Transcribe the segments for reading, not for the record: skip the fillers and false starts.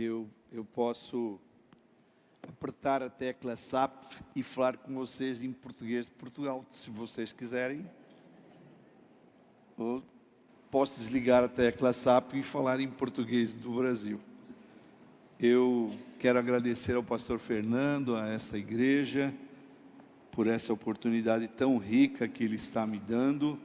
eu posso apertar a tecla SAP e falar com vocês em português de Portugal, se vocês quiserem. Ou posso desligar a tecla SAP e falar em português do Brasil. Eu quero agradecer ao pastor Fernando, a esta igreja, por essa oportunidade tão rica que ele está me dando.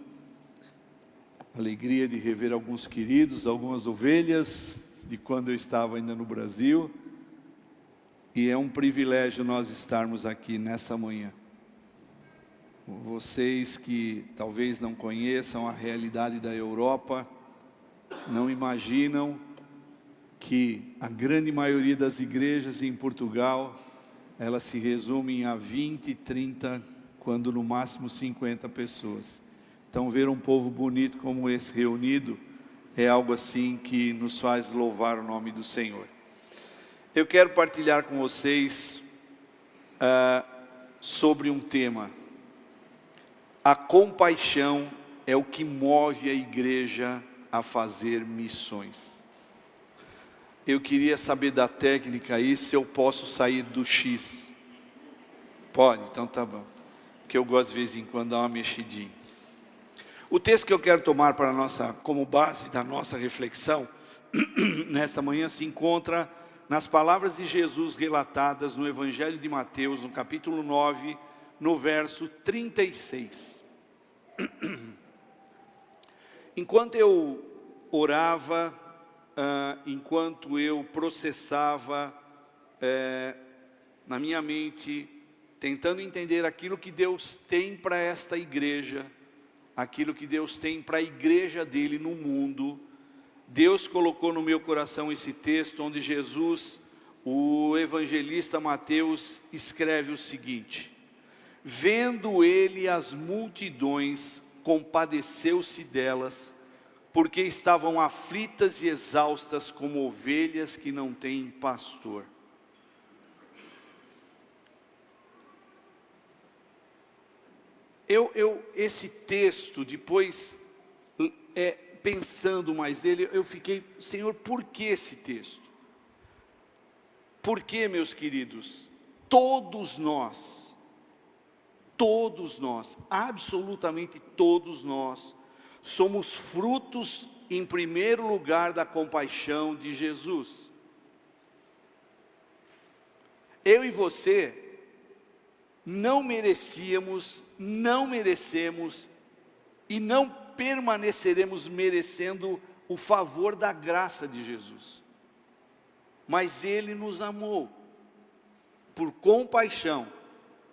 Alegria de rever alguns queridos, algumas ovelhas de quando eu estava ainda no Brasil. E é um privilégio nós estarmos aqui nessa manhã. Vocês que talvez não conheçam a realidade da Europa, não imaginam que a grande maioria das igrejas em Portugal, elas se resumem a 20, 30, quando no máximo 50 pessoas. Então ver um povo bonito como esse reunido é algo assim que nos faz louvar o nome do Senhor. Eu quero partilhar com vocês sobre um tema. A compaixão é o que move a igreja a fazer missões. Eu queria saber da técnica aí, se eu posso sair do X. Pode? Então tá bom. Porque eu gosto de vez em quando dar uma mexidinha. O texto que eu quero tomar para como base da nossa reflexão, nesta manhã, se encontra nas palavras de Jesus relatadas no Evangelho de Mateus, no capítulo 9, no verso 36. Enquanto eu orava, enquanto eu processava na minha mente, tentando entender aquilo que Deus tem para esta igreja, aquilo que Deus tem para a igreja dele no mundo, Deus colocou no meu coração esse texto onde Jesus, o evangelista Mateus, escreve o seguinte: vendo ele as multidões, compadeceu-se delas, porque estavam aflitas e exaustas como ovelhas que não têm pastor. Esse texto, depois, pensando mais nele, eu fiquei, Senhor, por que esse texto? Porque, meus queridos, todos nós, absolutamente todos nós, somos frutos, em primeiro lugar, da compaixão de Jesus. Eu e você não merecemos e não permaneceremos merecendo o favor da graça de Jesus. Mas Ele nos amou, por compaixão,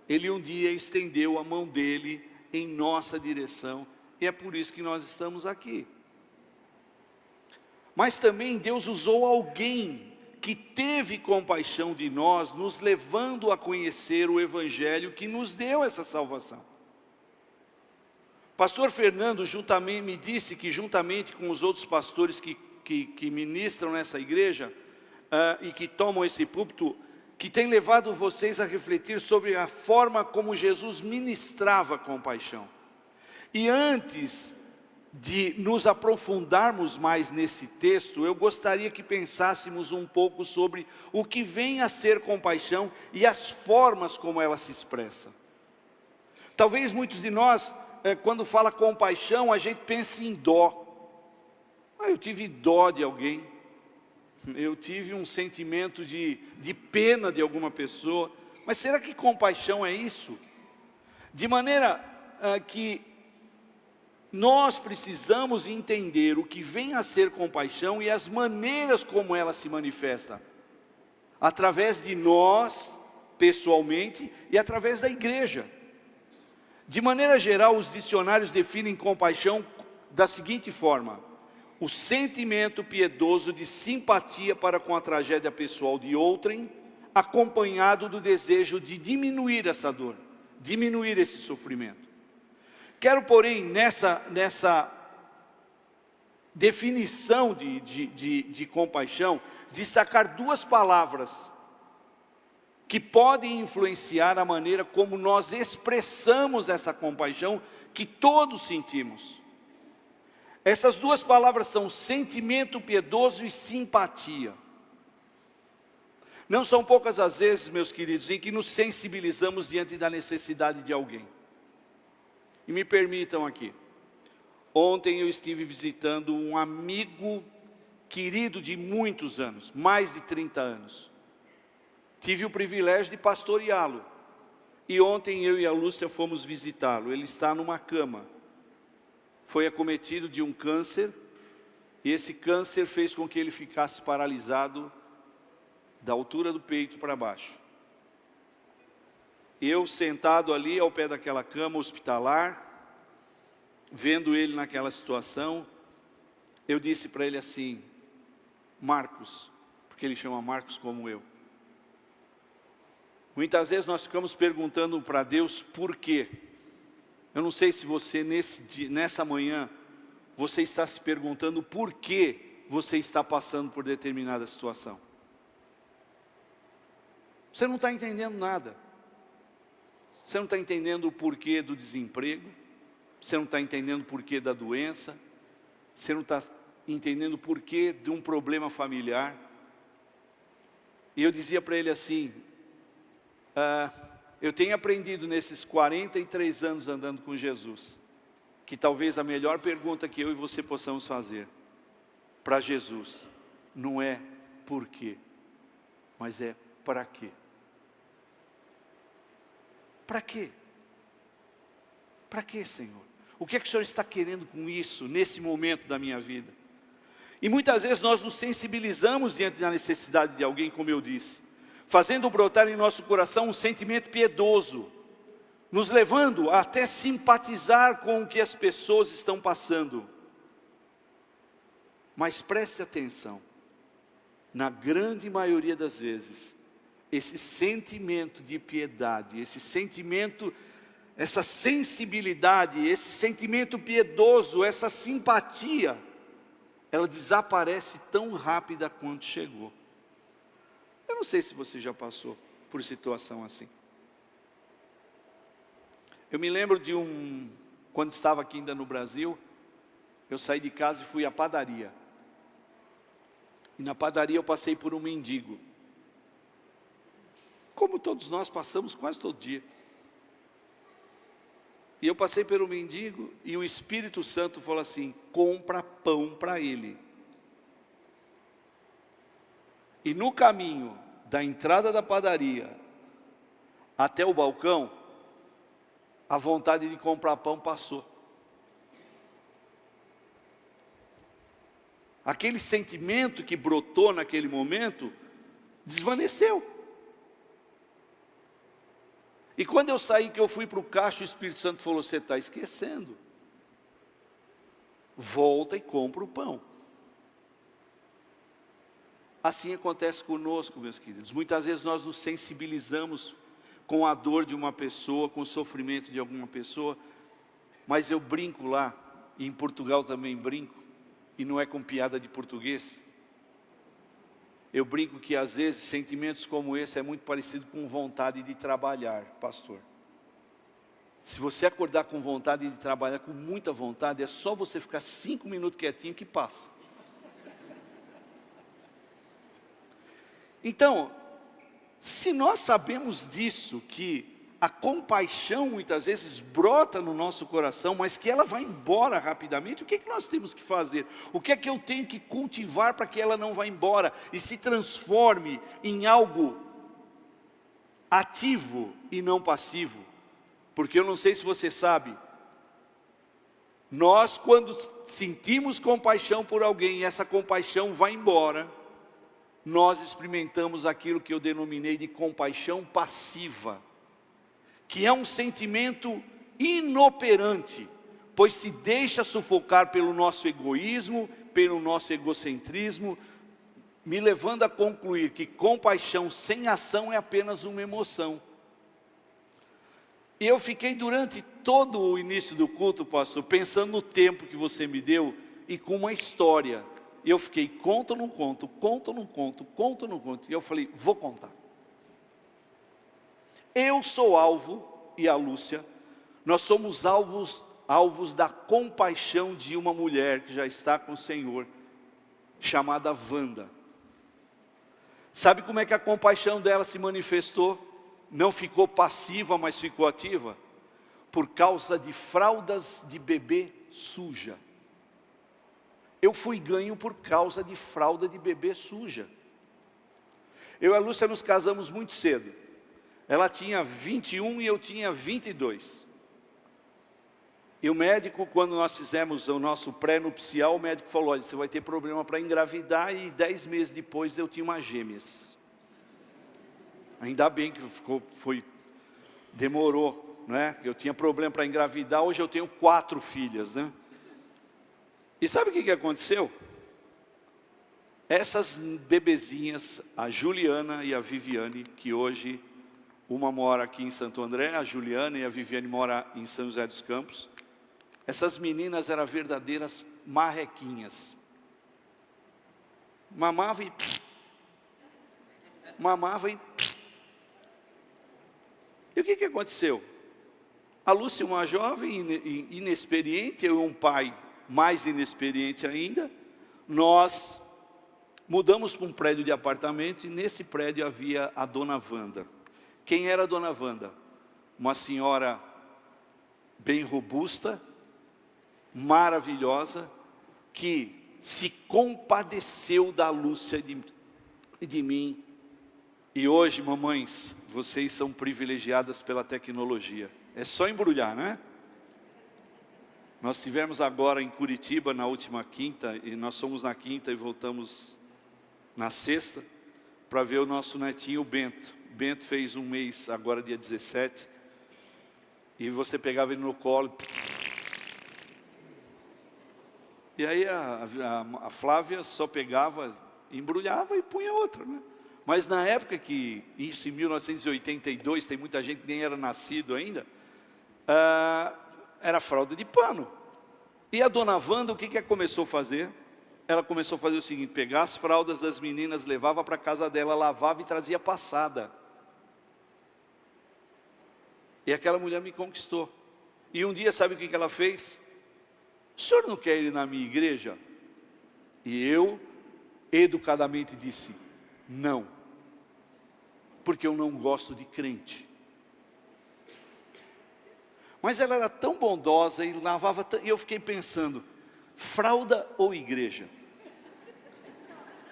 Ele um dia estendeu a mão dEle em nossa direção, e é por isso que nós estamos aqui. Mas também Deus usou alguém que teve compaixão de nós, nos levando a conhecer o Evangelho que nos deu essa salvação. Pastor Fernando me disse que juntamente com os outros pastores que ministram nessa igreja e que tomam esse púlpito, que tem levado vocês a refletir sobre a forma como Jesus ministrava compaixão. E antes de nos aprofundarmos mais nesse texto, eu gostaria que pensássemos um pouco sobre o que vem a ser compaixão e as formas como ela se expressa. Talvez muitos de nós, quando fala compaixão, a gente pense em dó. Eu tive dó de alguém, eu tive um sentimento de pena de alguma pessoa, mas será que compaixão é isso? De maneira que nós precisamos entender o que vem a ser compaixão e as maneiras como ela se manifesta, através de nós, pessoalmente, e através da igreja. De maneira geral, os dicionários definem compaixão da seguinte forma: o sentimento piedoso de simpatia para com a tragédia pessoal de outrem, acompanhado do desejo de diminuir essa dor, diminuir esse sofrimento. Quero, porém, nessa definição de compaixão, destacar duas palavras que podem influenciar a maneira como nós expressamos essa compaixão que todos sentimos. Essas duas palavras são sentimento piedoso e simpatia. Não são poucas as vezes, meus queridos, em que nos sensibilizamos diante da necessidade de alguém. E me permitam aqui. Ontem eu estive visitando um amigo querido de muitos anos, mais de 30 anos. Tive o privilégio de pastoreá-lo. E ontem eu e a Lúcia fomos visitá-lo. Ele está numa cama. Foi acometido de um câncer. E esse câncer fez com que ele ficasse paralisado da altura do peito para baixo. Eu sentado ali ao pé daquela cama hospitalar, vendo ele naquela situação, eu disse para ele assim: Marcos, porque ele chama Marcos como eu. Muitas vezes nós ficamos perguntando para Deus por quê. Eu não sei se você nessa manhã, você está se perguntando por que você está passando por determinada situação. Você não está entendendo nada. Você não está entendendo o porquê do desemprego. Você não está entendendo o porquê da doença. Você não está entendendo o porquê de um problema familiar. E eu dizia para ele assim, eu tenho aprendido nesses 43 anos andando com Jesus, que talvez a melhor pergunta que eu e você possamos fazer para Jesus, não é por quê, mas é para quê. Para quê? Para quê, Senhor? O que é que o Senhor está querendo com isso, nesse momento da minha vida? E muitas vezes nós nos sensibilizamos diante da necessidade de alguém, como eu disse, fazendo brotar em nosso coração um sentimento piedoso, nos levando a até simpatizar com o que as pessoas estão passando. Mas preste atenção, na grande maioria das vezes, esse sentimento de piedade, esse sentimento, essa sensibilidade, esse sentimento piedoso, essa simpatia, ela desaparece tão rápida quanto chegou. Eu não sei se você já passou por situação assim. Eu me lembro de quando estava aqui ainda no Brasil, eu saí de casa e fui à padaria. E na padaria eu passei por um mendigo. Como todos nós passamos quase todo dia. E eu passei pelo mendigo e o Espírito Santo falou assim: compra pão para ele. E no caminho da entrada da padaria até o balcão, a vontade de comprar pão passou. Aquele sentimento que brotou naquele momento desvaneceu. E quando eu saí, que eu fui para o caixa, o Espírito Santo falou: você está esquecendo. Volta e compra o pão. Assim acontece conosco, meus queridos. Muitas vezes nós nos sensibilizamos com a dor de uma pessoa, com o sofrimento de alguma pessoa. Mas eu brinco lá, e em Portugal também brinco, e não é com piada de português. Eu brinco que às vezes sentimentos como esse é muito parecido com vontade de trabalhar, pastor. Se você acordar com vontade de trabalhar, com muita vontade, é só você ficar 5 minutos quietinho que passa. Então, se nós sabemos disso, que a compaixão muitas vezes brota no nosso coração, mas que ela vai embora rapidamente, o que é que nós temos que fazer? O que é que eu tenho que cultivar para que ela não vá embora e se transforme em algo ativo e não passivo? Porque eu não sei se você sabe, nós quando sentimos compaixão por alguém e essa compaixão vai embora, nós experimentamos aquilo que eu denominei de compaixão passiva, que é um sentimento inoperante, pois se deixa sufocar pelo nosso egoísmo, pelo nosso egocentrismo, me levando a concluir que compaixão sem ação é apenas uma emoção. E eu fiquei durante todo o início do culto, pastor, pensando no tempo que você me deu e com uma história. E eu fiquei, conto ou não conto, conto ou não conto, conto ou não conto. E eu falei, vou contar. Eu sou alvo, e a Lúcia, nós somos alvos da compaixão de uma mulher que já está com o Senhor, chamada Wanda. Sabe como é que a compaixão dela se manifestou? Não ficou passiva, mas ficou ativa. Por causa de fraldas de bebê suja. Eu fui ganho por causa de fralda de bebê suja. Eu e a Lúcia nos casamos muito cedo. Ela tinha 21 e eu tinha 22. E o médico, quando nós fizemos o nosso pré-nupcial, o médico falou, olha, você vai ter problema para engravidar, e 10 meses depois eu tinha umas gêmeas. Ainda bem que demorou, né? Eu tinha problema para engravidar, hoje eu tenho 4 filhas, né? E sabe o que aconteceu? Essas bebezinhas, a Juliana e a Viviane, que hoje uma mora aqui em Santo André, a Juliana e a Viviane moram em São José dos Campos. Essas meninas eram verdadeiras marrequinhas. Mamava e... mamava e... E o que aconteceu? A Lúcia, uma jovem inexperiente, eu e um pai mais inexperiente ainda, nós mudamos para um prédio de apartamento e nesse prédio havia a dona Wanda. Quem era a dona Wanda? Uma senhora bem robusta, maravilhosa, que se compadeceu da Lúcia e de mim. E hoje, mamães, vocês são privilegiadas pela tecnologia. É só embrulhar, né? Nós estivemos agora em Curitiba na última quinta, e nós fomos na quinta e voltamos na sexta, para ver o nosso netinho, o Bento. O Bento fez um mês, agora dia 17, e você pegava ele no colo. E aí a Flávia só pegava, embrulhava e punha outra, né? Mas na época que, isso em 1982, tem muita gente que nem era nascido ainda, era fralda de pano. E a dona Wanda, o que ela começou a fazer? Ela começou a fazer o seguinte, pegar as fraldas das meninas, levava para a casa dela, lavava e trazia passada. E aquela mulher me conquistou. E um dia, sabe o que ela fez? O senhor não quer ir na minha igreja? E eu, educadamente, disse, não. Porque eu não gosto de crente. Mas ela era tão bondosa e lavava, e eu fiquei pensando, fralda ou igreja?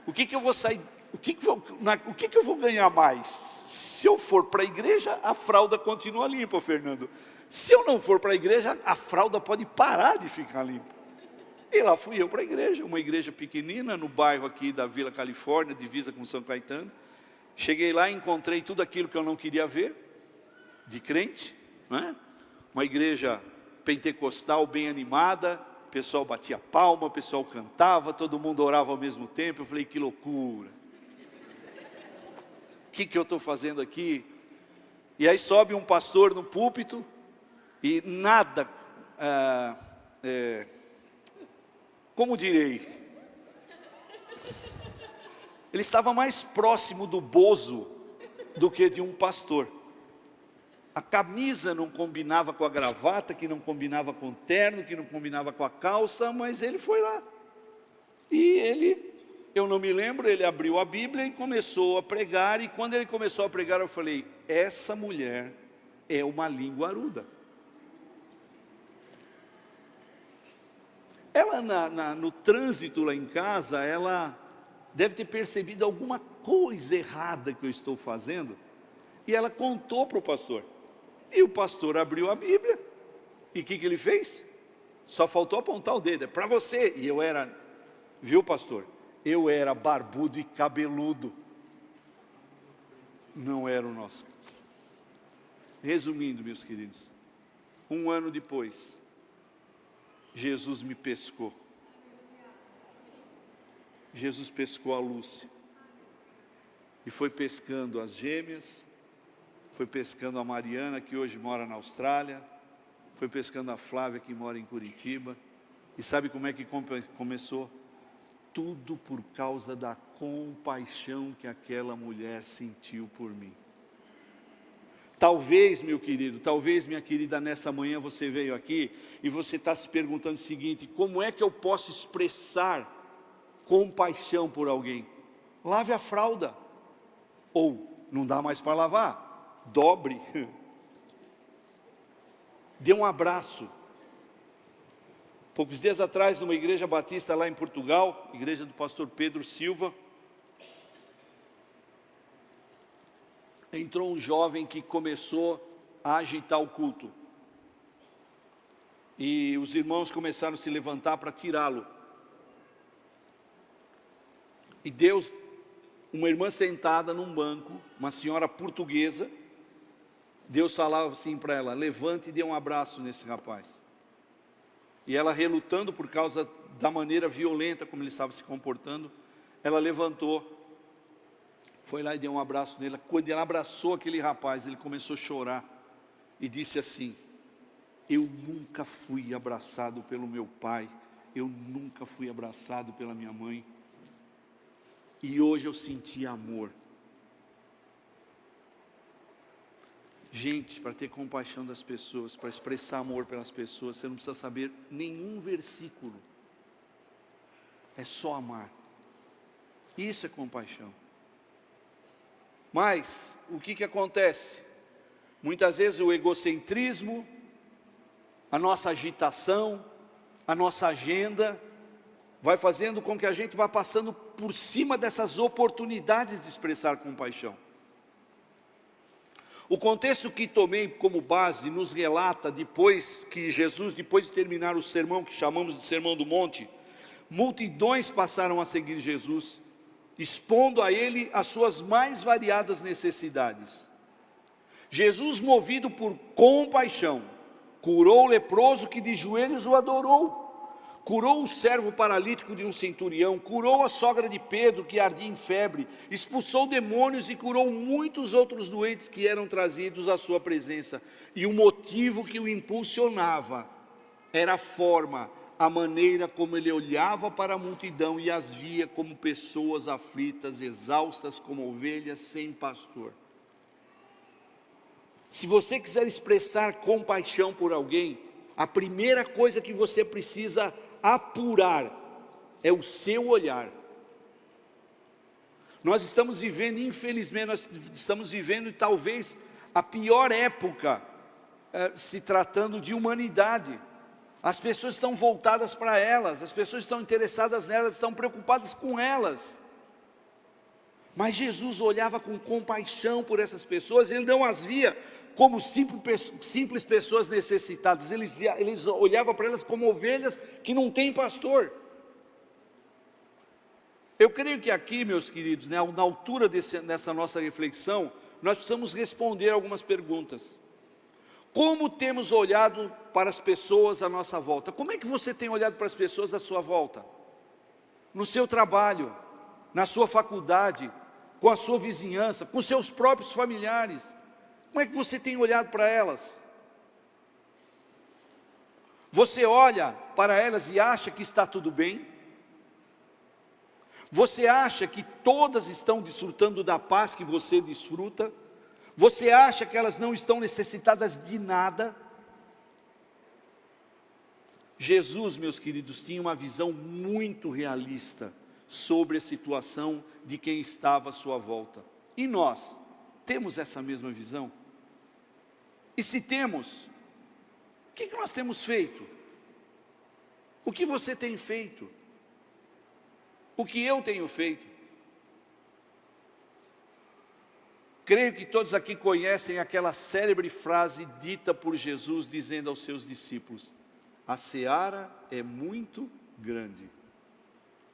O que eu vou sair, o que eu vou ganhar mais? Se eu for para a igreja, a fralda continua limpa, Fernando. Se eu não for para a igreja, a fralda pode parar de ficar limpa. E lá fui eu para a igreja, uma igreja pequenina, no bairro aqui da Vila Califórnia, divisa com São Caetano. Cheguei lá e encontrei tudo aquilo que eu não queria ver, de crente, né? Uma igreja pentecostal bem animada, o pessoal batia palma, o pessoal cantava, todo mundo orava ao mesmo tempo. Eu falei, que loucura. O que eu estou fazendo aqui? E aí sobe um pastor no púlpito e nada, como direi, ele estava mais próximo do Bozo do que de um pastor. A camisa não combinava com a gravata, que não combinava com o terno, que não combinava com a calça, mas ele foi lá. E ele, eu não me lembro, ele abriu a Bíblia e começou a pregar, e quando ele começou a pregar eu falei, essa mulher é uma linguaruda. Ela no trânsito lá em casa, ela deve ter percebido alguma coisa errada que eu estou fazendo, e ela contou para o pastor. E o pastor abriu a Bíblia, e o que ele fez? Só faltou apontar o dedo, é para você. E eu era, viu pastor? Eu era barbudo e cabeludo. Não era o nosso caso. Resumindo, meus queridos, um ano depois, Jesus me pescou. Jesus pescou a Lúcia. E foi pescando as gêmeas, foi pescando a Mariana, que hoje mora na Austrália, foi pescando a Flávia, que mora em Curitiba. E sabe como é que começou? Tudo por causa da compaixão que aquela mulher sentiu por mim. Talvez, meu querido, talvez, minha querida, nessa manhã você veio aqui e você está se perguntando o seguinte, como é que eu posso expressar compaixão por alguém? Lave a fralda. Ou, não dá mais para lavar, dobre. Dê um abraço. Poucos dias atrás, numa igreja batista lá em Portugal, igreja do pastor Pedro Silva, entrou um jovem que começou a agitar o culto. E os irmãos começaram a se levantar para tirá-lo. E Deus, uma irmã sentada num banco, uma senhora portuguesa, Deus falava assim para ela: levante e dê um abraço nesse rapaz. E ela, relutando por causa da maneira violenta como ele estava se comportando, ela levantou, foi lá e deu um abraço nele. Quando ela abraçou aquele rapaz, ele começou a chorar e disse assim: eu nunca fui abraçado pelo meu pai, eu nunca fui abraçado pela minha mãe, e hoje eu senti amor. Gente, para ter compaixão das pessoas, para expressar amor pelas pessoas, você não precisa saber nenhum versículo, é só amar. Isso é compaixão. Mas, o que acontece? Muitas vezes o egocentrismo, a nossa agitação, a nossa agenda, vai fazendo com que a gente vá passando por cima dessas oportunidades de expressar compaixão. O contexto que tomei como base nos relata depois que Jesus, depois de terminar o sermão que chamamos de Sermão do Monte, multidões passaram a seguir Jesus, expondo a ele as suas mais variadas necessidades. Jesus, movido por compaixão, curou o leproso que de joelhos o adorou, curou o servo paralítico de um centurião, curou a sogra de Pedro que ardia em febre, expulsou demônios e curou muitos outros doentes que eram trazidos à sua presença. E o motivo que o impulsionava era a forma, a maneira como ele olhava para a multidão e as via como pessoas aflitas, exaustas como ovelhas sem pastor. Se você quiser expressar compaixão por alguém, a primeira coisa que você precisa apurar é o seu olhar. Nós estamos vivendo, infelizmente, nós estamos vivendo talvez a pior época, se tratando de humanidade. As pessoas estão voltadas para elas, as pessoas estão interessadas nelas, estão preocupadas com elas. Mas Jesus olhava com compaixão por essas pessoas, ele não as via como simples pessoas necessitadas, eles olhavam para elas como ovelhas que não têm pastor. Eu creio que aqui, meus queridos, na altura dessa nossa reflexão, nós precisamos responder algumas perguntas. Como temos olhado para as pessoas à nossa volta? Como é que você tem olhado para as pessoas à sua volta? No seu trabalho, na sua faculdade, com a sua vizinhança, com seus próprios familiares. Como é que você tem olhado para elas? Você olha para elas e acha que está tudo bem? Você acha que todas estão desfrutando da paz que você desfruta? Você acha que elas não estão necessitadas de nada? Jesus, meus queridos, tinha uma visão muito realista sobre a situação de quem estava à sua volta. E nós, temos essa mesma visão? E se temos, o que nós temos feito? O que você tem feito? O que eu tenho feito? Creio que todos aqui conhecem aquela célebre frase dita por Jesus, dizendo aos seus discípulos: a seara é muito grande,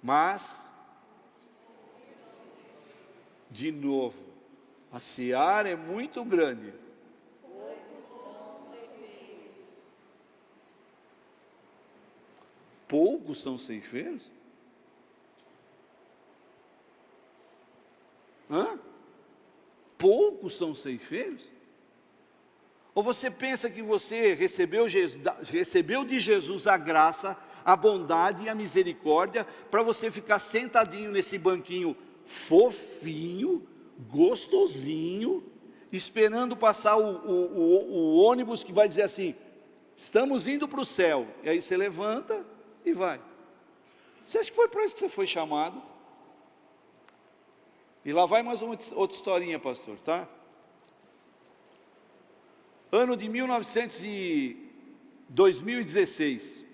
mas, de novo, a seara é muito grande. Poucos são ceifeiros? Poucos são ceifeiros? Ou você pensa que você recebeu de Jesus a graça, a bondade e a misericórdia, para você ficar sentadinho nesse banquinho fofinho, gostosinho, esperando passar o ônibus que vai dizer assim: estamos indo para o céu. E aí você levanta e vai. Você acha que foi para isso que você foi chamado? E lá vai mais uma outra historinha, pastor, tá? Ano de 2016,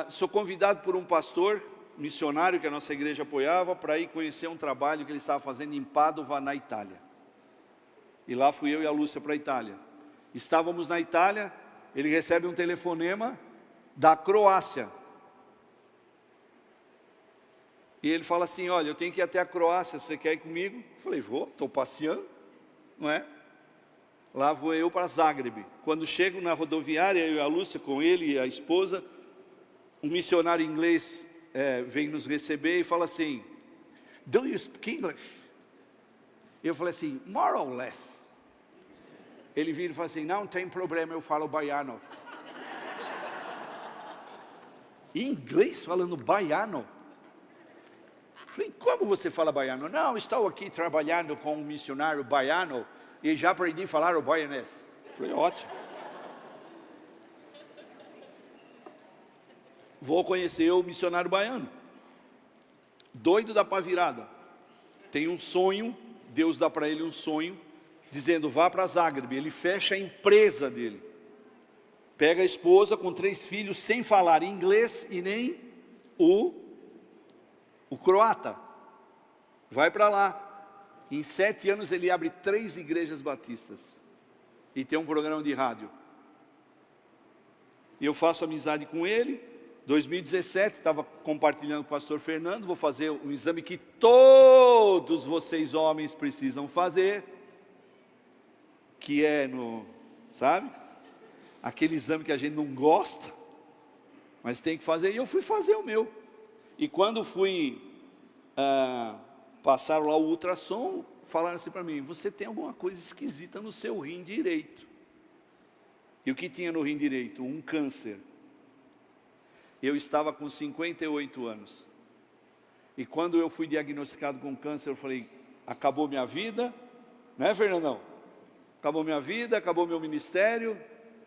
sou convidado por um pastor, missionário que a nossa igreja apoiava, para ir conhecer um trabalho que ele estava fazendo em Pádua, na Itália. E lá fui eu e a Lúcia para a Itália. Estávamos na Itália, ele recebe um telefonema da Croácia. E ele fala assim: olha, eu tenho que ir até a Croácia, você quer ir comigo? Eu falei: vou, estou passeando, não é? Lá vou eu para Zagreb. Quando chego na rodoviária, eu e a Lúcia, com ele e a esposa, um missionário inglês vem nos receber e fala assim: do you speak English? Eu falei assim: more or less. Ele vira e fala assim: não tem problema, eu falo baiano. Inglês falando baiano? Falei: como você fala baiano? Não, estou aqui trabalhando com um missionário baiano e já aprendi a falar o baianês. Falei: ótimo. Vou conhecer o missionário baiano. Doido da pá virada. Tem um sonho, Deus dá para ele um sonho, dizendo: vá para Zagreb. Ele fecha a empresa dele. Pega a esposa com 3 filhos, sem falar inglês e nem o croata. Vai para lá. Em 7 anos ele abre 3 igrejas batistas. E tem um programa de rádio. E eu faço amizade com ele. 2017, estava compartilhando com o pastor Fernando, vou fazer um exame que todos vocês homens precisam fazer, que é sabe? Aquele exame que a gente não gosta, mas tem que fazer, e eu fui fazer o meu. E quando fui passar lá o ultrassom, falaram assim para mim: você tem alguma coisa esquisita no seu rim direito. E o que tinha no rim direito? Um câncer. Eu estava com 58 anos. E quando eu fui diagnosticado com câncer, eu falei: acabou minha vida, né, Fernandão? Acabou minha vida, acabou meu ministério.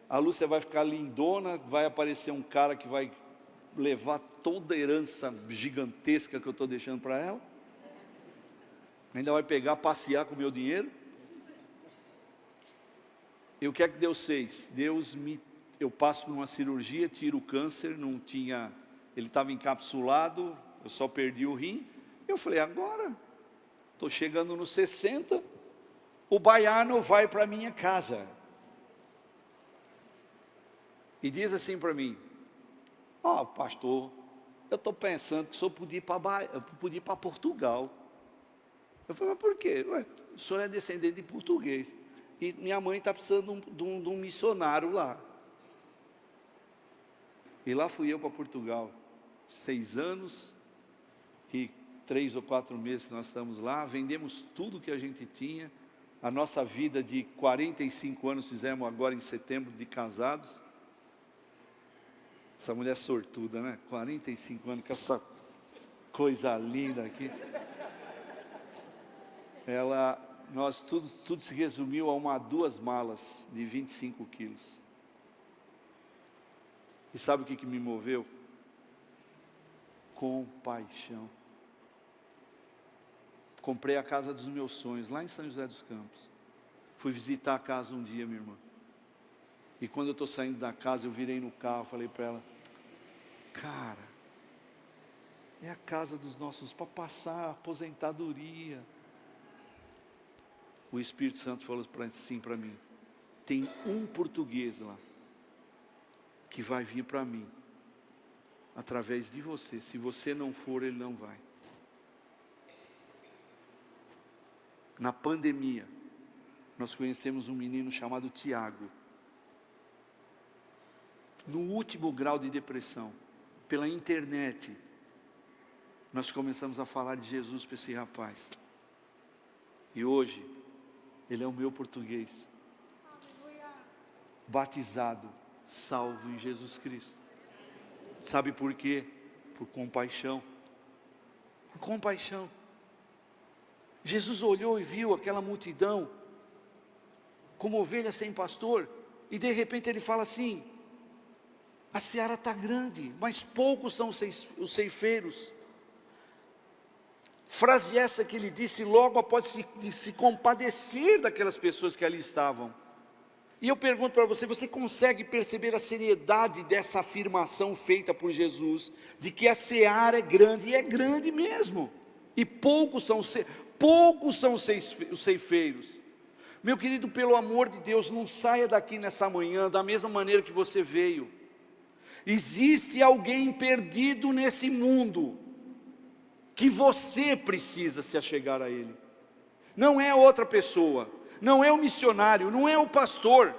A Lúcia vai ficar lindona, vai aparecer um cara que vai levar toda a herança gigantesca que eu estou deixando para ela. Ainda vai pegar, passear com o meu dinheiro. E o que é que Deus fez? Eu passo por uma cirurgia, tiro o câncer, não tinha, ele estava encapsulado, eu só perdi o rim. Eu falei: agora, estou chegando nos 60, o baiano vai para minha casa. E diz assim para mim: ó, pastor, eu estou pensando que o senhor podia ir para Portugal. Eu falei: mas por quê? Ué, o senhor é descendente de português, e minha mãe está precisando de um missionário lá. E lá fui eu para Portugal, 6 anos e 3 ou 4 meses que nós estamos lá, vendemos tudo que a gente tinha, a nossa vida de 45 anos fizemos agora em setembro de casados. Essa mulher sortuda, né? 45 anos, com essa coisa linda aqui. Tudo se resumiu a 2 malas de 25 quilos. E sabe o que me moveu? Compaixão. Comprei a casa dos meus sonhos, lá em São José dos Campos. Fui visitar a casa um dia, minha irmã. E quando eu estou saindo da casa, eu virei no carro, falei para ela: cara, é a casa dos nossos, para passar a aposentadoria. O Espírito Santo falou assim para mim: tem um português lá, que vai vir para mim, através de você. Se você não for, ele não vai. Na pandemia, nós conhecemos um menino chamado Tiago. No último grau de depressão, pela internet, nós começamos a falar de Jesus para esse rapaz. E hoje, ele é o meu português. Batizado, salvo em Jesus Cristo. Sabe por quê? Por compaixão. Por compaixão. Jesus olhou e viu aquela multidão como ovelha sem pastor, e de repente ele fala assim: a seara está grande, mas poucos são os ceifeiros. Frase essa que ele disse logo após se compadecer daquelas pessoas que ali estavam. E eu pergunto para você, você consegue perceber a seriedade dessa afirmação feita por Jesus, de que a seara é grande, e é grande mesmo, e poucos são os ceifeiros. Meu querido, pelo amor de Deus, não saia daqui nessa manhã da mesma maneira que você veio. Existe alguém perdido nesse mundo, que você precisa se achegar a ele. Não é outra pessoa, não é o missionário, não é o pastor,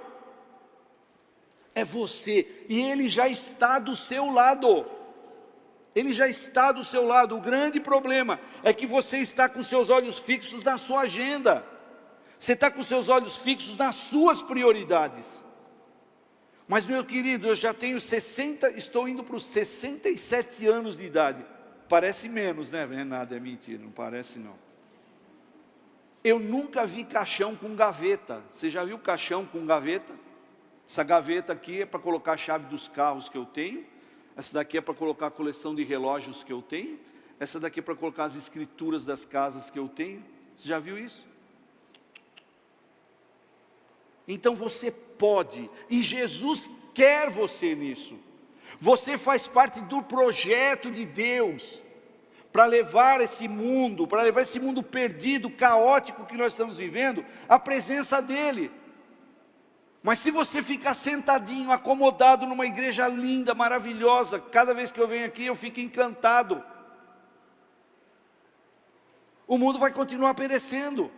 é você, e ele já está do seu lado. Ele já está do seu lado. O grande problema é que você está com seus olhos fixos na sua agenda, você está com seus olhos fixos nas suas prioridades. Mas, meu querido, eu já tenho estou indo para os 67 anos de idade. Parece menos, né? Não é nada, é mentira, não parece não. Eu nunca vi caixão com gaveta. Você já viu caixão com gaveta? Essa gaveta aqui é para colocar a chave dos carros que eu tenho. Essa daqui é para colocar a coleção de relógios que eu tenho. Essa daqui é para colocar as escrituras das casas que eu tenho. Você já viu isso? Então você pode, e Jesus quer você nisso. Você faz parte do projeto de Deus, para levar esse mundo perdido, caótico que nós estamos vivendo, à presença dEle. Mas se você ficar sentadinho, acomodado numa igreja linda, maravilhosa, cada vez que eu venho aqui eu fico encantado, o mundo vai continuar perecendo.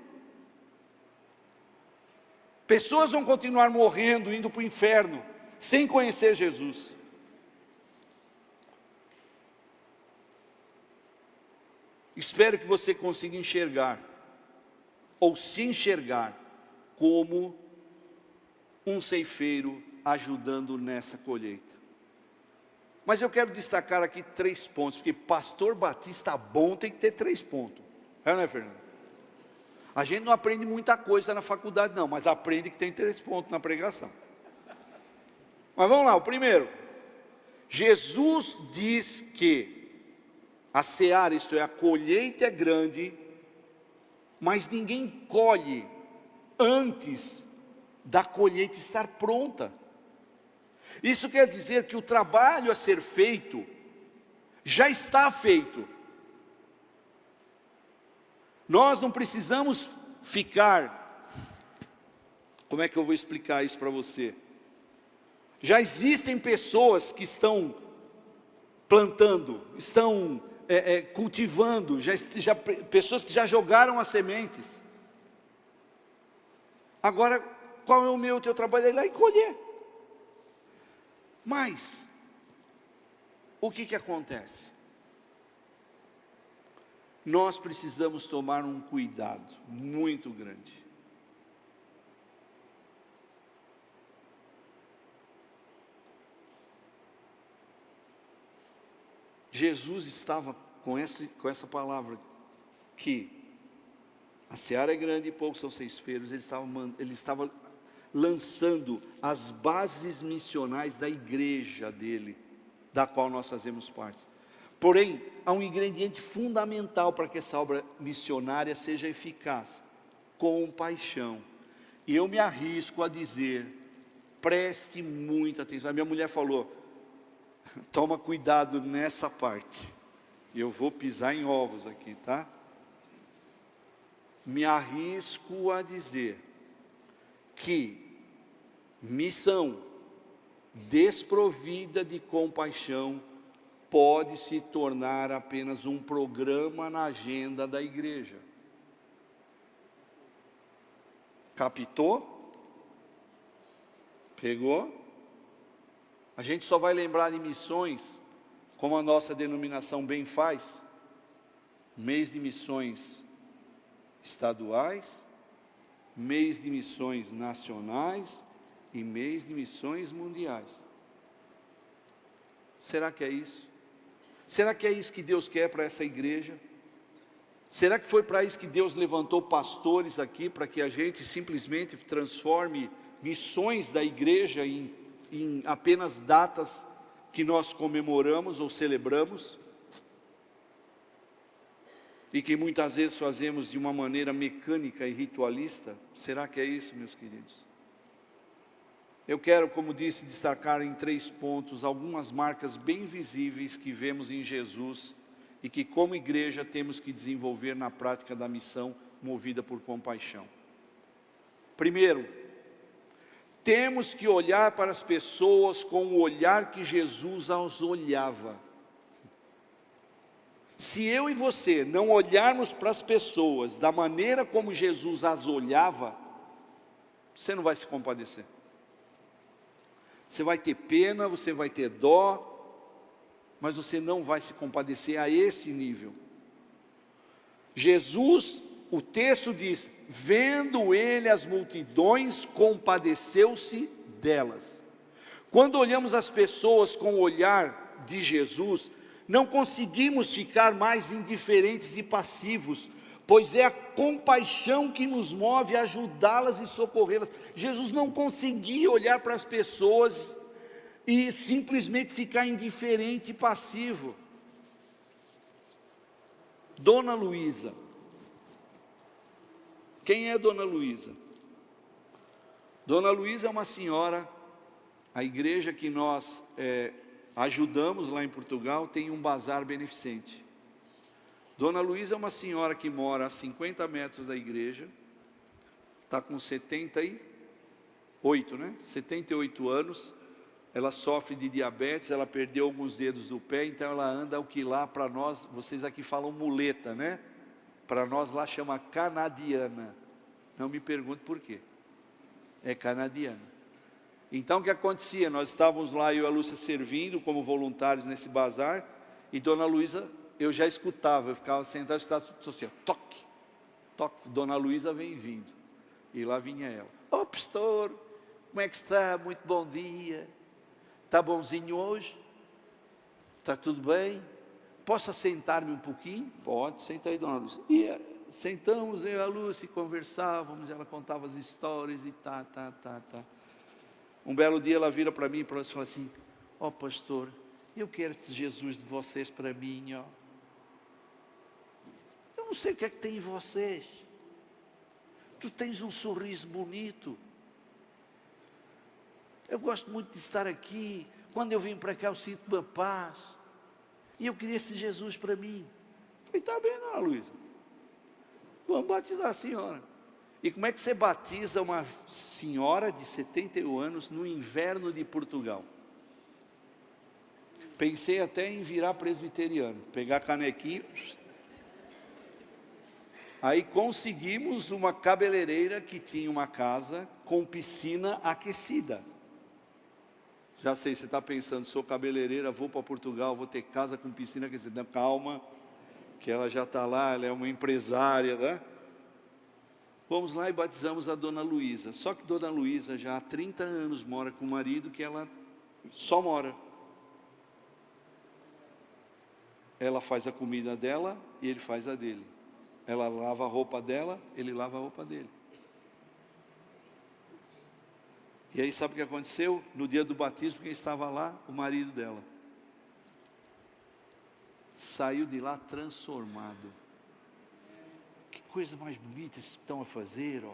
Pessoas vão continuar morrendo, indo para o inferno, sem conhecer Jesus. Espero que você consiga enxergar, ou se enxergar, como um ceifeiro ajudando nessa colheita. Mas eu quero destacar aqui 3 pontos, porque pastor batista bom tem que ter 3 pontos. Não é, Fernando? A gente não aprende muita coisa na faculdade não, mas aprende que tem 3 pontos na pregação. Mas vamos lá, o primeiro. Jesus diz que a seara, isto é, a colheita é grande, mas ninguém colhe antes da colheita estar pronta. Isso quer dizer que o trabalho a ser feito já está feito. Nós não precisamos ficar, como é que eu vou explicar isso para você? Já existem pessoas que estão plantando, estão cultivando, pessoas que já jogaram as sementes. Agora, qual é o teu trabalho? É ir lá e colher. Mas, o que acontece? Nós precisamos tomar um cuidado muito grande. Jesus estava com essa palavra, que a seara é grande e poucos são ceifeiros. Ele estava lançando as bases missionais da igreja dele, da qual nós fazemos parte. Porém, há um ingrediente fundamental para que essa obra missionária seja eficaz: compaixão. E eu me arrisco a dizer, preste muita atenção. A minha mulher falou, toma cuidado nessa parte. Eu vou pisar em ovos aqui, tá? Me arrisco a dizer que missão desprovida de compaixão pode se tornar apenas um programa na agenda da igreja. Captou? Pegou? A gente só vai lembrar de missões, como a nossa denominação bem faz, mês de missões estaduais, mês de missões nacionais e mês de missões mundiais. Será que é isso? Será que é isso que Deus quer para essa igreja? Será que foi para isso que Deus levantou pastores aqui, para que a gente simplesmente transforme missões da igreja em apenas datas que nós comemoramos ou celebramos? e que muitas vezes fazemos de uma maneira mecânica e ritualista. Será que é isso, meus queridos? Eu quero, como disse, destacar em 3 pontos algumas marcas bem visíveis que vemos em Jesus e que como igreja temos que desenvolver na prática da missão movida por compaixão. Primeiro, temos que olhar para as pessoas com o olhar que Jesus as olhava. Se eu e você não olharmos para as pessoas da maneira como Jesus as olhava, você não vai se compadecer. Você vai ter pena, você vai ter dó, mas você não vai se compadecer a esse nível. Jesus, o texto diz, vendo ele as multidões, compadeceu-se delas. Quando olhamos as pessoas com o olhar de Jesus, não conseguimos ficar mais indiferentes e passivos, pois é a compaixão que nos move a ajudá-las e socorrê-las. Jesus não conseguia olhar para as pessoas e simplesmente ficar indiferente e passivo. Dona Luísa. Quem é Dona Luísa? Dona Luísa é uma senhora, a igreja que nós ajudamos lá em Portugal tem um bazar beneficente. Dona Luísa é uma senhora que mora a 50 metros da igreja, está com 78, né? 78 anos, ela sofre de diabetes, ela perdeu alguns dedos do pé, então ela anda o que lá para nós, vocês aqui falam muleta, né? Para nós lá chama canadiana. Não me pergunte por quê. É canadiana. Então o que acontecia? Nós estávamos lá, eu e a Lúcia servindo como voluntários nesse bazar, e Dona Luísa, eu já escutava, eu ficava sentado, escutava assim, toque, toque, Dona Luísa vem vindo. E lá vinha ela. Ô pastor, como é que está? Muito bom dia. Está bonzinho hoje? Está tudo bem? Posso assentar-me um pouquinho? Pode, senta aí, Dona Lúcia. E sentamos, eu e a Lúcia, conversávamos, ela contava as histórias e tá. Um belo dia ela vira para mim e fala assim, ó pastor, eu quero esse Jesus de vocês para mim, ó. Eu não sei o que é que tem em vocês. Tu tens um sorriso bonito. Eu gosto muito de estar aqui. Quando eu vim para cá eu sinto uma paz. E eu queria esse Jesus para mim. Falei, está bem, Dona Luísa. Vamos batizar a senhora. E como é que você batiza uma senhora de 71 anos no inverno de Portugal? Pensei até em virar presbiteriano, pegar canequinho. Aí conseguimos uma cabeleireira que tinha uma casa com piscina aquecida. Já sei, você está pensando, sou cabeleireira, vou para Portugal, vou ter casa com piscina aquecida. Não, calma, que ela já está lá, ela é uma empresária, né? Vamos lá e batizamos a Dona Luísa. Só que Dona Luísa já há 30 anos mora com o marido, que ela só mora. Ela faz a comida dela e ele faz a dele. Ela lava a roupa dela, ele lava a roupa dele. E aí sabe o que aconteceu? No dia do batismo, quem estava lá? O marido dela. Saiu de lá transformado. Que coisa mais bonita estão a fazer, ó.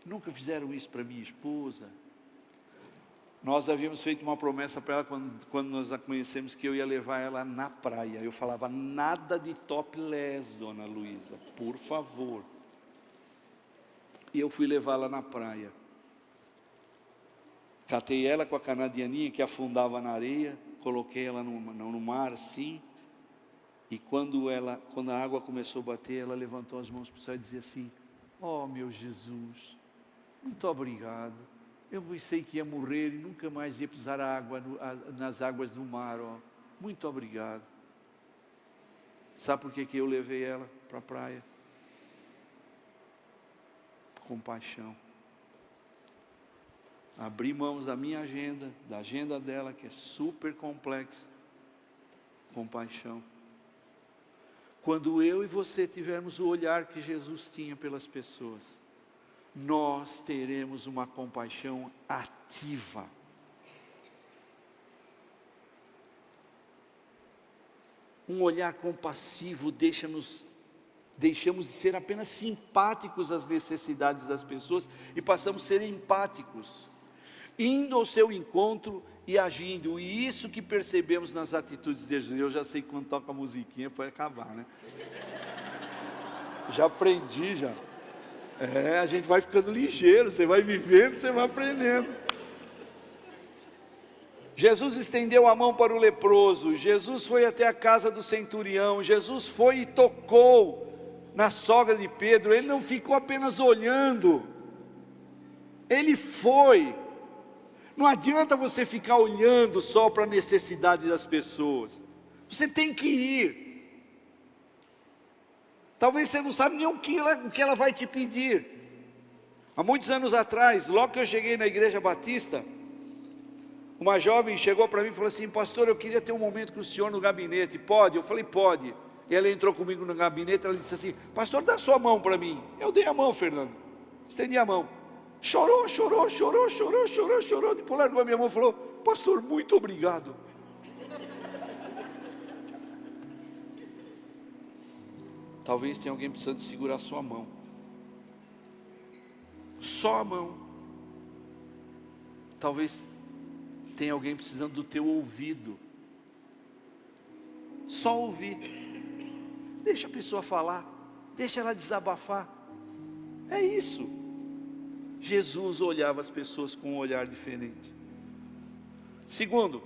Nunca fizeram isso para minha esposa. Nós havíamos feito uma promessa para ela quando nós a conhecemos, que eu ia levar ela na praia. Eu falava, nada de topless, Dona Luísa, por favor. E eu fui levá-la na praia. Catei ela com a canadianinha que afundava na areia, coloquei ela no mar assim, e quando a água começou a bater, ela levantou as mãos para o céu e dizia assim, ó meu Jesus, muito obrigado, eu pensei que ia morrer e nunca mais ia pisar nas águas do mar, ó. Muito obrigado. Sabe por que eu levei ela para a praia? Compaixão. Abri mãos da minha agenda, da agenda dela, que é super complexa. Compaixão. Quando eu e você tivermos o olhar que Jesus tinha pelas pessoas, nós teremos uma compaixão ativa. Um olhar compassivo deixa-nos deixamos de ser apenas simpáticos às necessidades das pessoas e passamos a ser empáticos, indo ao seu encontro e agindo. E isso que percebemos nas atitudes de Jesus. Eu já sei quando toca a musiquinha pode acabar, né? Já aprendi, já. A gente vai ficando ligeiro, você vai vivendo, você vai aprendendo. Jesus estendeu a mão para o leproso, Jesus foi até a casa do centurião, Jesus foi e tocou na sogra de Pedro. Ele não ficou apenas olhando, ele foi. Não adianta você ficar olhando só para a necessidade das pessoas, você tem que ir. Talvez você não sabe nem o que ela vai te pedir. Há muitos anos atrás, logo que eu cheguei na igreja batista, uma jovem chegou para mim e falou assim: pastor, eu queria ter um momento com o senhor no gabinete, pode? Eu falei, pode. E ela entrou comigo no gabinete, ela disse assim: pastor, dá sua mão para mim. Eu dei a mão, Fernando, estendi a mão. Chorou, depois largou a minha mão e falou: pastor, muito obrigado. Talvez tenha alguém precisando de segurar a sua mão, só a mão. Talvez tenha alguém precisando do teu ouvido, só ouvir. Deixa a pessoa falar, deixa ela desabafar. É isso. Jesus olhava as pessoas com um olhar diferente. Segundo,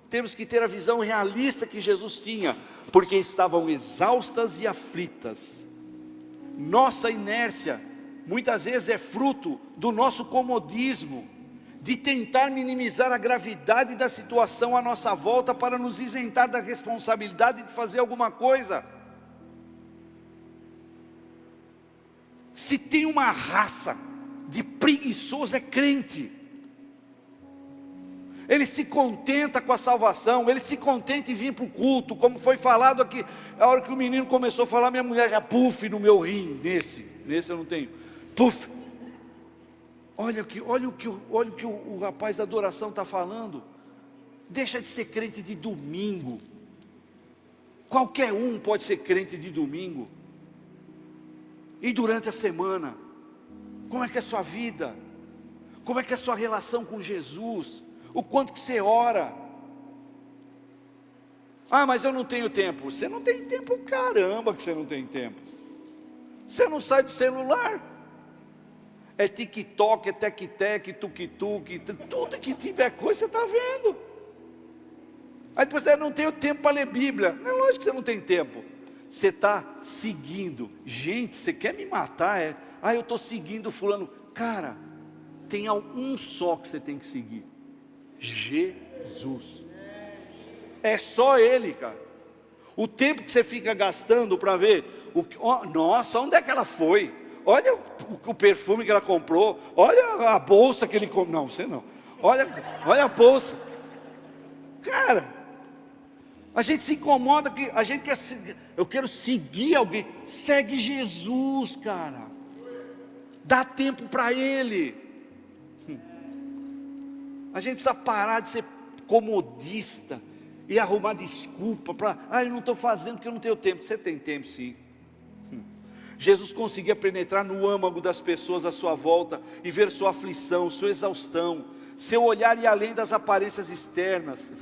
temos que ter a visão realista que Jesus tinha, porque estavam exaustas e aflitas. Nossa inércia muitas vezes é fruto do nosso comodismo, de tentar minimizar a gravidade da situação à nossa volta para nos isentar da responsabilidade de fazer alguma coisa. Se tem uma raça de preguiçoso, é crente. Ele se contenta com a salvação, ele se contenta em vir para o culto, como foi falado aqui. A hora que o menino começou a falar, minha mulher já puf no meu rim. Nesse eu não tenho, puf. Olha o que o rapaz da adoração está falando. Deixa de ser crente de domingo. Qualquer um pode ser crente de domingo. E durante a semana, como é que é a sua vida? Como é que é a sua relação com Jesus? O quanto que você ora? Ah, mas eu não tenho tempo. Você não tem tempo, caramba que você não tem tempo. Você não sai do celular. É TikTok, é tec-tec, tuk-tuk, tudo que tiver coisa você está vendo. Aí depois eu não tenho tempo para ler Bíblia. É lógico que você não tem tempo. Você está seguindo. Gente, você quer me matar? Eu estou seguindo fulano. Cara, tem um só que você tem que seguir: Jesus. É só Ele, cara. O tempo que você fica gastando para ver, nossa, onde é que ela foi? Olha o perfume que ela comprou. Olha a bolsa que ele comprou. Não, você não. Olha a bolsa. Cara, a gente se incomoda que a gente quer. Eu quero seguir alguém. Segue Jesus, cara. Dá tempo para Ele. A gente precisa parar de ser comodista e arrumar desculpa para, eu não estou fazendo porque eu não tenho tempo. Você tem tempo, sim. Jesus conseguia penetrar no âmago das pessoas à sua volta e ver sua aflição, sua exaustão, seu olhar ir além das aparências externas.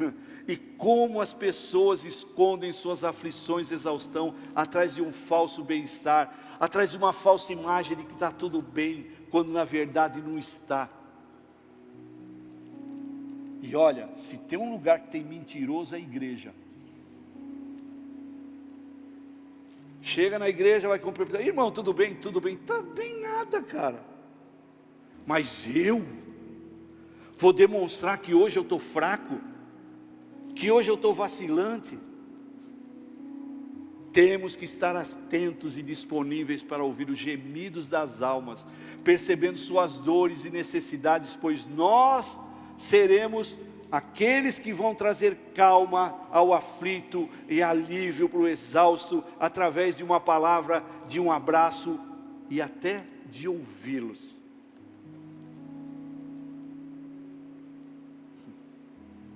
E como as pessoas escondem suas aflições e exaustão atrás de um falso bem-estar, atrás de uma falsa imagem de que está tudo bem, quando na verdade não está. E olha, se tem um lugar que tem mentiroso, é a igreja. Chega na igreja, vai cumprimentar: irmão, tudo bem? Tudo bem? Tá bem nada, cara. Mas eu vou demonstrar que hoje eu estou fraco, que hoje eu estou vacilante. Temos que estar atentos e disponíveis para ouvir os gemidos das almas, percebendo suas dores e necessidades, pois nós seremos aqueles que vão trazer calma ao aflito e alívio para o exausto, através de uma palavra, de um abraço e até de ouvi-los.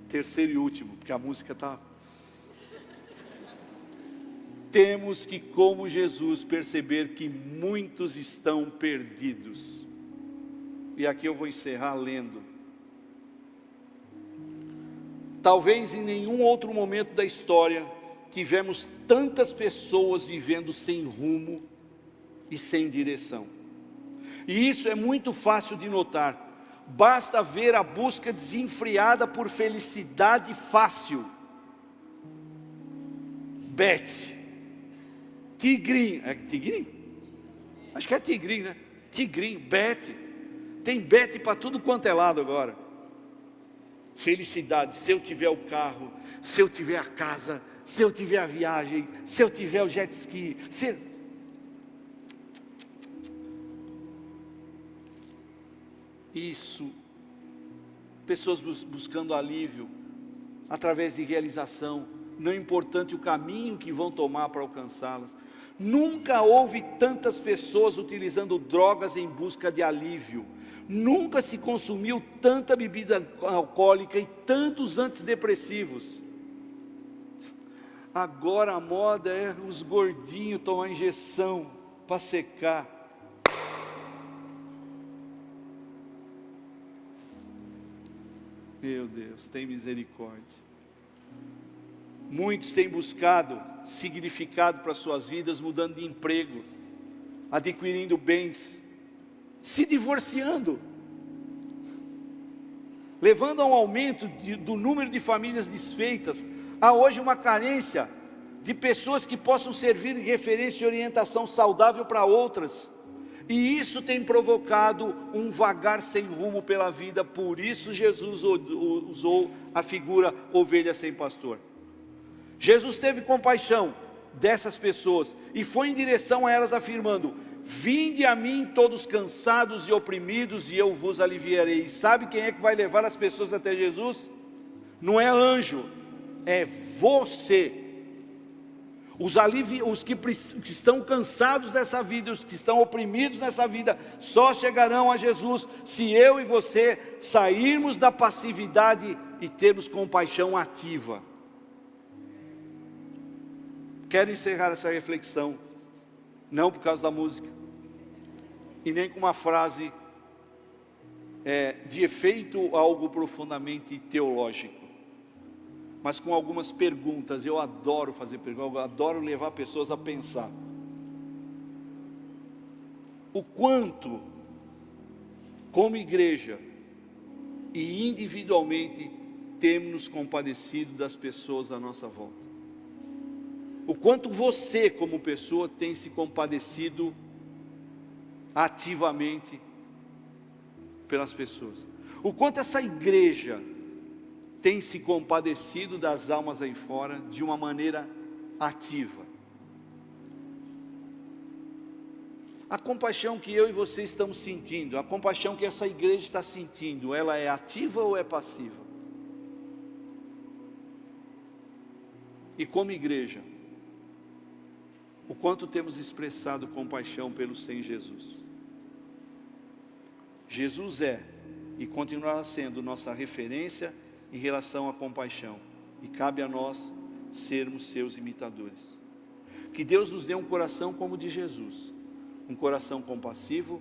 Terceiro e último, porque a música está... temos que, como Jesus, perceber que muitos estão perdidos. E aqui eu vou encerrar lendo. Talvez em nenhum outro momento da história tivemos tantas pessoas vivendo sem rumo e sem direção. E isso é muito fácil de notar. Basta ver a busca desenfreada por felicidade fácil. Beth, Tigrinho, é Tigrinho? Acho que é Tigrinho, né? Tigrinho, Beth. Tem Beth para tudo quanto é lado agora. Felicidade, se eu tiver o carro, se eu tiver a casa, se eu tiver a viagem, se eu tiver o jet ski, Isso, pessoas buscando alívio, através de realização, não importante o caminho que vão tomar para alcançá-las. Nunca houve tantas pessoas utilizando drogas em busca de alívio. Nunca se consumiu tanta bebida alcoólica e tantos antidepressivos. Agora a moda é os gordinhos tomar injeção para secar. Meu Deus, tem misericórdia. Muitos têm buscado significado para suas vidas, mudando de emprego, adquirindo bens, se divorciando, levando a um aumento do número de famílias desfeitas. Há hoje uma carência de pessoas que possam servir de referência e orientação saudável para outras. E isso tem provocado um vagar sem rumo pela vida. Por isso Jesus usou a figura ovelha sem pastor. Jesus teve compaixão dessas pessoas e foi em direção a elas afirmando: vinde a mim todos cansados e oprimidos e eu vos aliviarei. E sabe quem é que vai levar as pessoas até Jesus? Não é anjo, é você. Os que estão cansados dessa vida, os que estão oprimidos nessa vida, só chegarão a Jesus se eu e você sairmos da passividade e termos compaixão ativa. Quero encerrar essa reflexão, não por causa da música, e nem com uma frase de efeito algo profundamente teológico, mas com algumas perguntas. Eu adoro fazer perguntas, eu adoro levar pessoas a pensar. O quanto, como igreja e individualmente, temos nos compadecido das pessoas à nossa volta. O quanto você, como pessoa, tem se compadecido ativamente pelas pessoas. O quanto essa igreja tem se compadecido das almas aí fora de uma maneira ativa. A compaixão que eu e você estamos sentindo, a compaixão que essa igreja está sentindo, ela é ativa ou é passiva? E como igreja, o quanto temos expressado compaixão pelos sem Jesus? Jesus é e continuará sendo nossa referência em relação à compaixão, e cabe a nós sermos seus imitadores. Que Deus nos dê um coração como o de Jesus, um coração compassivo,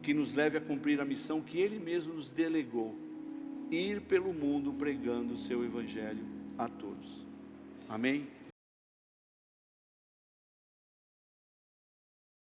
que nos leve a cumprir a missão que Ele mesmo nos delegou: ir pelo mundo pregando o seu Evangelho a todos. Amém?